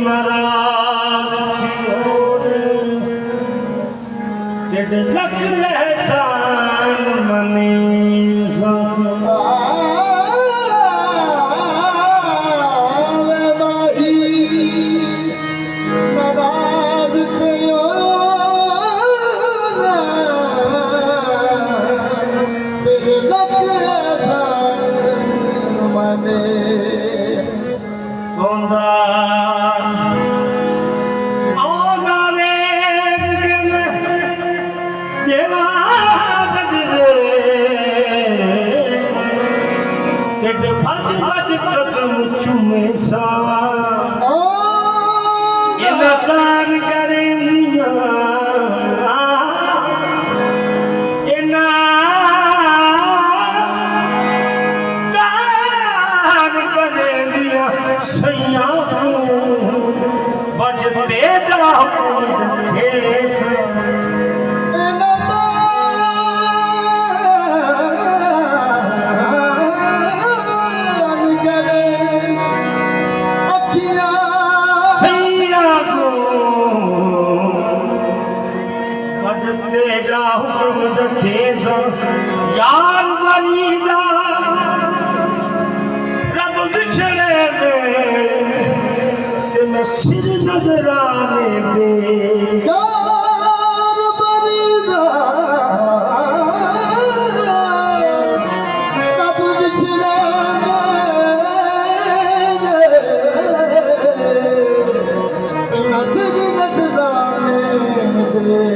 नाराज लख एहसान मनी यार वरीदा रब विछड़े ते मैं सिर नजराने दे यार वरीदा रब विछड़े ते मैं सिर नजराने दे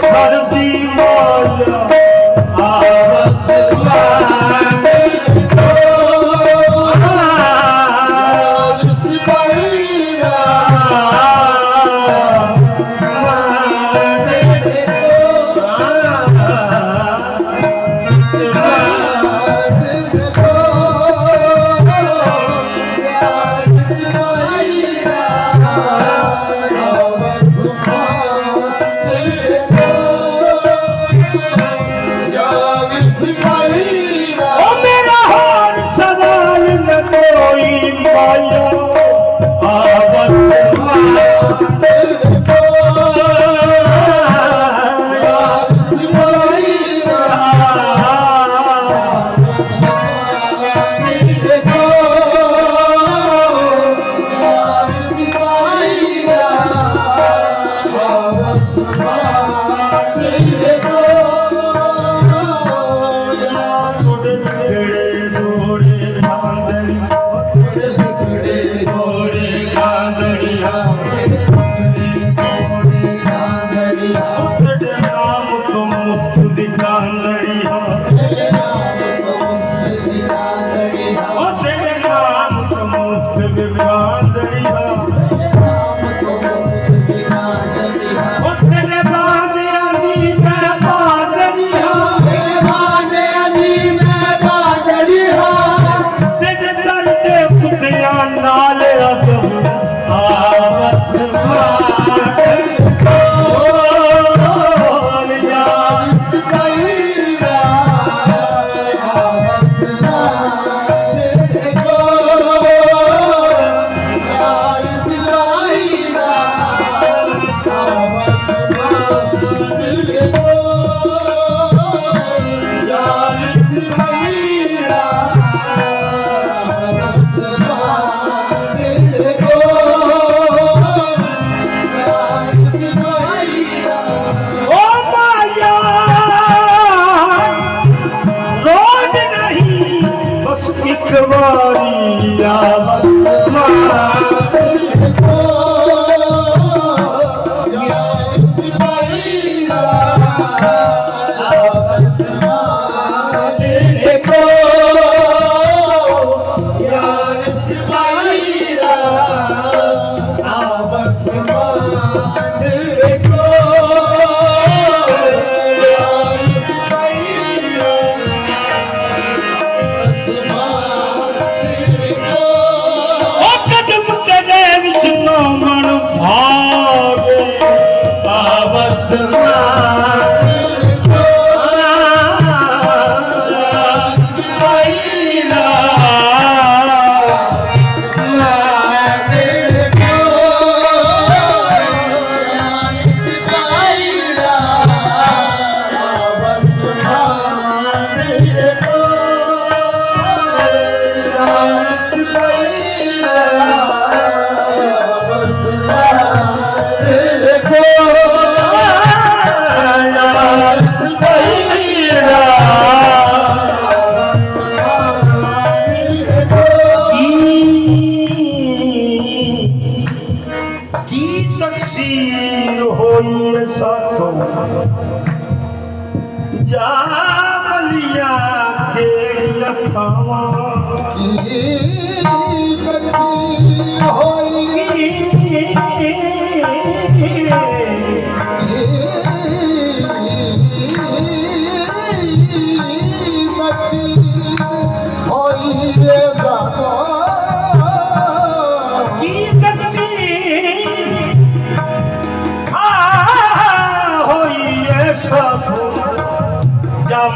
सर्दी मौला आवस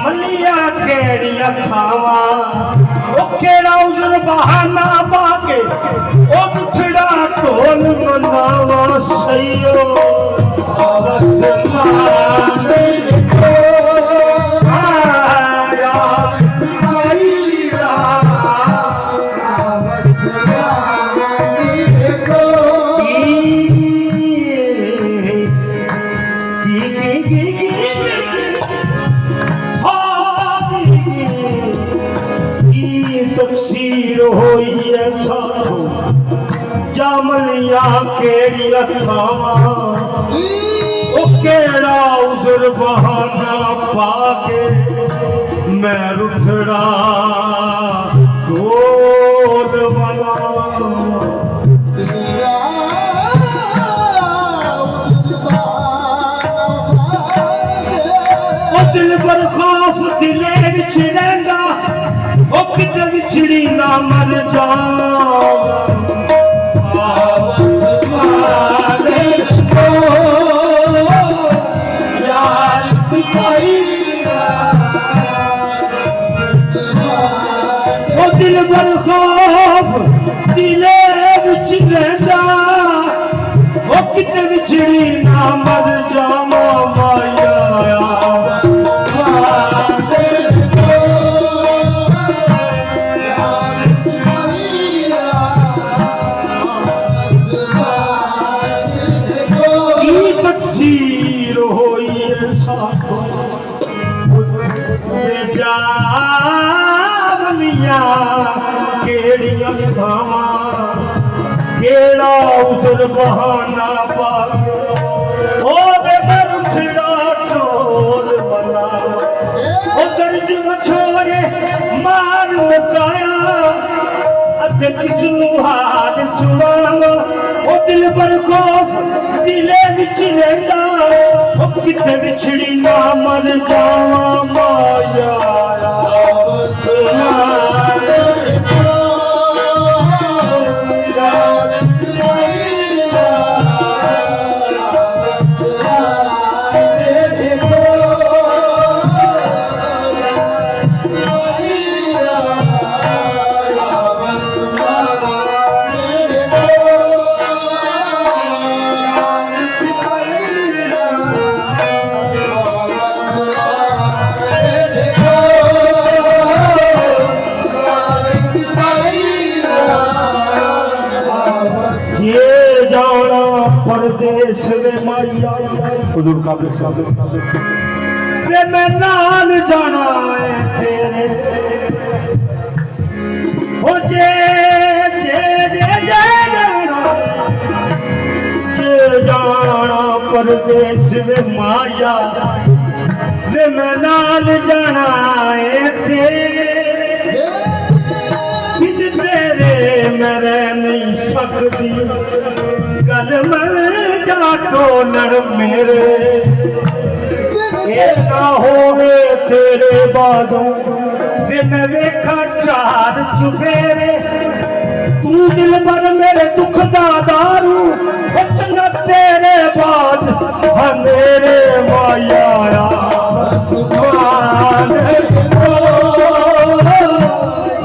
मलिया केड़िया थावा ओ केड़ा उजर बहाना बाके ओ बुठड़ा ढोल मनावा सैयो बस माने को आया सिमैया बस माने को तकसीर होई है साथो जामलिया केड़ी अथावा ओ केड़ा उजर बहाना पाके मैं रुठड़ा ढोल बना दिल पर खौफ दिले विच रहिंदा ओ किते विछड़ी ना मर जावा बस मारे को यार सिपाहीया ओ दिल पर खौफ दिले विच रहिंदा ओ किते विछड़ी ना मर जावा माया केड़िया थावा केड़ा उजर बहाना पाके ओ वे रुठड़ा ढोल बना ओ दर्द छोड़े मार मुकाया अते किसनू हाल सुनावा ओ दिल पर खौफ दिले विच रहिंदा ओ किते विछड़ी ना मर जावा माया बस मारे परदेस वे माया हुजूर काबिल साहब वे मैं नाल जाना है तेरे ओ जे जाना परदेस वे माया वे मैं नाल जाना है तेरे बिन तेरे मैं रह नहीं सकती गल मर जा टोलड़ मेरे ये ना होवे तेरे बाजों दिन वेखा चार चुफेरे ਤੂੰ ਦਿਲ ਭਰ ਮੇਰੇ ਦੁੱਖ ਦਾ ਦਾਰੂ ਉਹ ਚੰਗਾ ਤੇਰੇ ਬਾਜ ਹਾਂ ਮੇਰੇ ਮਾਇਆ ਆਸਮਾਨ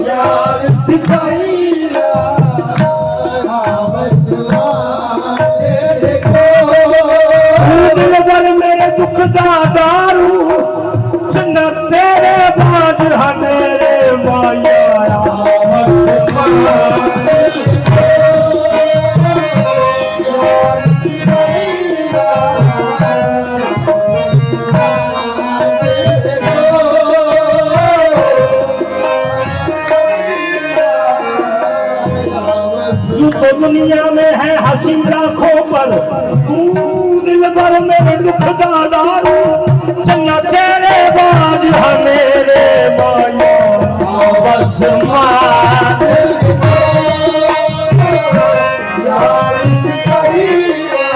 ਯਾਰ ਸਿਪਾਹੀਆ ਤੂੰ ਦਿਲ ਭਰ ਮੇਰੇ ਦੁੱਖ ਦਾ ਦਾਰੂ ਚੰਗਾ ਤੇਰੇ ਬਾਜ ਹਾਂ ਮੇਰੇ ਮਾਇਆ ਆਸਮਾਨ तू तो दुनिया में है हंसी लाखों पर तू दिल भर मेरे दुख दा दारू चंगा तेरे बाज है मेरे माया बस मान यार सिपाहिया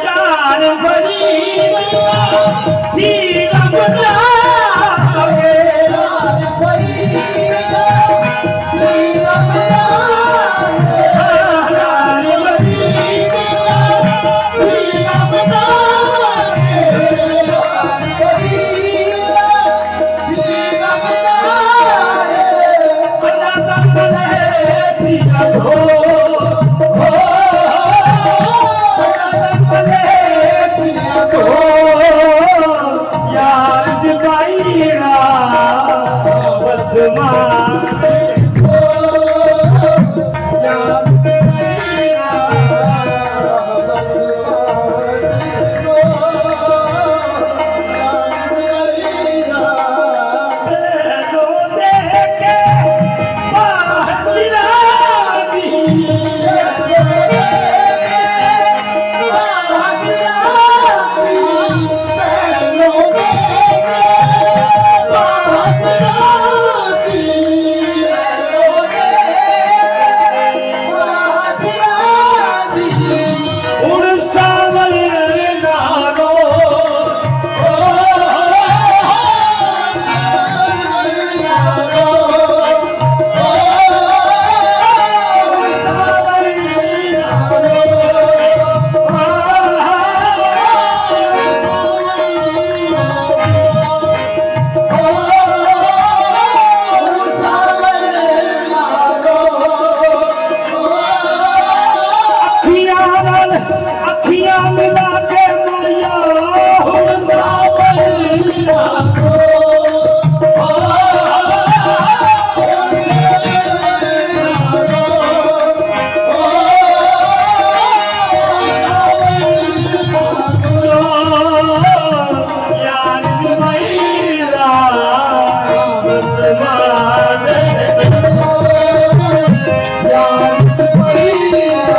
यार फरीद थी गमना के यार सिपाहीरा बस यार सिपाहीरा लो देखे बाहर अखियां मिला के माया हुण यार सिपाहीरा बस यार सिपाहीरा